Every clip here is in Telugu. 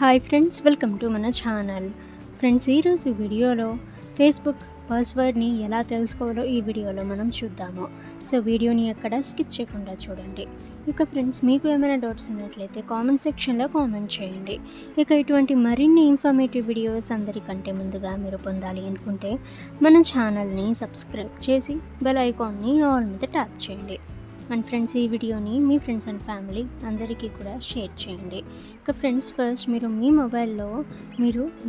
హాయ్ ఫ్రెండ్స్, వెల్కమ్ టు మన ఛానల్. ఫ్రెండ్స్, ఈరోజు వీడియోలో ఫేస్బుక్ పాస్వర్డ్ని ఎలా తెలుసుకోవాలో ఈ వీడియోలో మనం చూద్దాము. సో వీడియోని ఎక్కడ స్కిప్ చేయకుండా చూడండి. ఇక ఫ్రెండ్స్, మీకు ఏమైనా డౌట్స్ ఉన్నట్లయితే కామెంట్ సెక్షన్లో కామెంట్ చేయండి. ఇక ఇటువంటి మరిన్ని ఇన్ఫర్మేటివ్ వీడియోస్ అందరికంటే ముందుగా మీరు పొందాలి అనుకుంటే మన ఛానల్ని సబ్స్క్రైబ్ చేసి బెల్ ఐకాన్ని ఆల్ మీద ట్యాప్ చేయండి. అండ్ ఫ్రెండ్స్, ఈ వీడియోని మీ ఫ్రెండ్స్ అండ్ ఫ్యామిలీ అందరికీ కూడా షేర్ చేయండి. ఇక ఫ్రెండ్స్, ఫస్ట్ మీరు మీ మొబైల్లో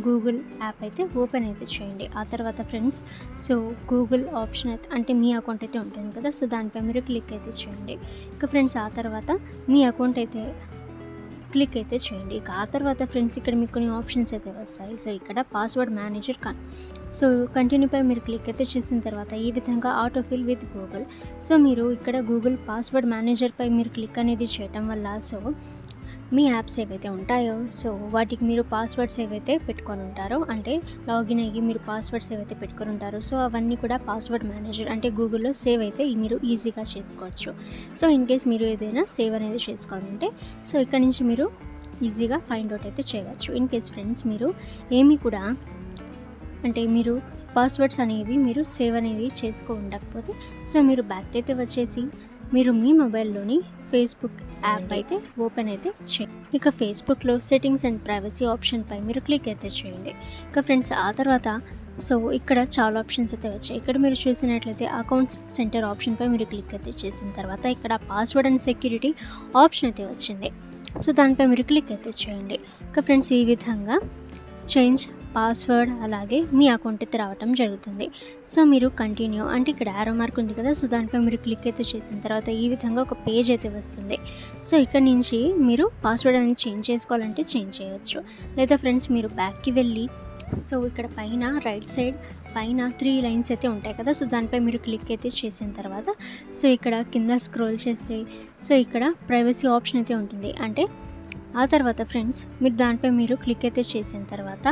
గూగుల్ యాప్ అయితే ఓపెన్ అయితే చేయండి. ఆ తర్వాత ఫ్రెండ్స్, సో గూగుల్ ఆప్షన్ అయితే అంటే మీ అకౌంట్ అయితే ఉంటుంది కదా, సో దానిపై మీరు క్లిక్ అయితే చేయండి. ఇక ఫ్రెండ్స్, ఆ తర్వాత మీ అకౌంట్ అయితే క్లిక్ అయితే చేయండి. ఇక ఆ తర్వాత ఫ్రెండ్స్, ఇక్కడ మీకు కొన్ని ఆప్షన్స్ అయితే వస్తాయి. సో ఇక్కడ పాస్వర్డ్ మేనేజర్ సో కంటిన్యూపై మీరు క్లిక్ అయితే చేసిన తర్వాత ఈ విధంగా ఆటోఫిల్ విత్ గూగుల్. సో మీరు ఇక్కడ గూగుల్ పాస్వర్డ్ మేనేజర్పై మీరు క్లిక్ అనేది చేయటం వల్ల సో మీ యాప్స్ ఏవైతే ఉంటాయో సో వాటికి మీరు పాస్వర్డ్స్ ఏవైతే పెట్టుకొని ఉంటారో అంటే లాగిన్ అయ్యి మీరు పాస్వర్డ్స్ ఏవైతే పెట్టుకొని ఉంటారో సో అవన్నీ కూడా పాస్వర్డ్ మేనేజర్ అంటే గూగుల్లో సేవ్ అయితే మీరు ఈజీగా చేసుకోవచ్చు. సో ఇన్ కేస్ మీరు ఏదైనా సేవ్ అనేది చేసుకోవాలంటే సో ఇక్కడ నుంచి మీరు ఈజీగా ఫైండ్ అవుట్ అయితే చేయవచ్చు. ఇన్ కేస్ ఫ్రెండ్స్, మీరు ఏమీ కూడా అంటే మీరు పాస్వర్డ్స్ అనేవి మీరు సేవ్ అనేది చేసుకో ఉండకపోతే సో మీరు బ్యాక్ అయితే వచ్చేసి మీరు మీ మొబైల్లోని ఫేస్బుక్ యాప్ అయితే ఓపెన్ అయితే చేయండి. ఇక ఫేస్బుక్లో సెట్టింగ్స్ అండ్ ప్రైవసీ ఆప్షన్పై మీరు క్లిక్ అయితే చేయండి. ఇక ఫ్రెండ్స్, ఆ తర్వాత సో ఇక్కడ చాలా ఆప్షన్స్ అయితే వచ్చాయి. ఇక్కడ మీరు చూసినట్లయితే అకౌంట్స్ సెంటర్ ఆప్షన్పై మీరు క్లిక్ అయితే చేసిన తర్వాత ఇక్కడ పాస్వర్డ్ అండ్ సెక్యూరిటీ ఆప్షన్ అయితే వచ్చింది. సో దానిపై మీరు క్లిక్ అయితే చేయండి. ఇక ఫ్రెండ్స్, ఈ విధంగా చేంజ్ పాస్వర్డ్ అలాగే మీ అకౌంట్ అయితే రావటం జరుగుతుంది. సో మీరు కంటిన్యూ అంటే ఇక్కడ యారో మార్క్ ఉంది కదా, సో దానిపై మీరు క్లిక్ అయితే చేసిన తర్వాత ఈ విధంగా ఒక పేజ్ అయితే వస్తుంది. సో ఇక్కడ నుంచి మీరు పాస్వర్డ్ అనేది చేంజ్ చేసుకోవాలంటే చేంజ్ చేయవచ్చు. లేదా ఫ్రెండ్స్, మీరు బ్యాక్కి వెళ్ళి సో ఇక్కడ పైన రైట్ సైడ్ పైన 3 లైన్స్ అయితే ఉంటాయి కదా, సో దానిపై మీరు క్లిక్ అయితే చేసిన తర్వాత సో ఇక్కడ కింద స్క్రోల్ చేస్తే సో ఇక్కడ ప్రైవసీ ఆప్షన్ అయితే ఉంటుంది. అంటే ఆ తర్వాత ఫ్రెండ్స్, మీరు దానిపై మీరు క్లిక్ అయితే చేసిన తర్వాత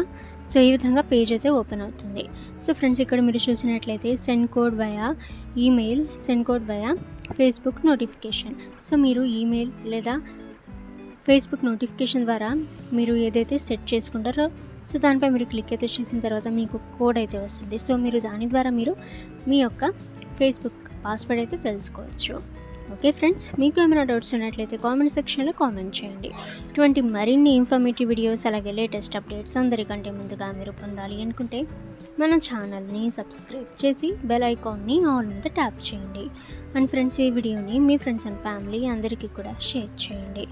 సో ఈ విధంగా పేజ్ అయితే ఓపెన్ అవుతుంది. సో ఫ్రెండ్స్, ఇక్కడ మీరు చూసినట్లయితే send code via email, send code via Facebook notification. So మీరు ఈమెయిల్ లేదా ఫేస్బుక్ నోటిఫికేషన్ ద్వారా మీరు ఏదైతే సెట్ చేసుకుంటారో సో దానిపై మీరు క్లిక్ అయితే చేసిన తర్వాత మీకు కోడ్ అయితే వస్తుంది. సో మీరు దాని ద్వారా మీరు మీ యొక్క ఫేస్బుక్ పాస్వర్డ్ అయితే తెలుసుకోవచ్చు. ఓకే ఫ్రెండ్స్, మీకు ఏమైనా డౌట్స్ ఉన్నట్లయితే కామెంట్ సెక్షన్లో కామెంట్ చేయండి. ఇటువంటి మరిన్ని ఇన్ఫర్మేటివ్ వీడియోస్ అలాగే లేటెస్ట్ అప్డేట్స్ అందరికంటే ముందుగా మీరు పొందాలి అనుకుంటే మన ఛానల్ని సబ్స్క్రైబ్ చేసి బెల్ ఐకాన్ని ఆల్ మీద ట్యాప్ చేయండి. అండ్ ఫ్రెండ్స్, ఈ వీడియోని మీ ఫ్రెండ్స్ అండ్ ఫ్యామిలీ అందరికీ కూడా షేర్ చేయండి.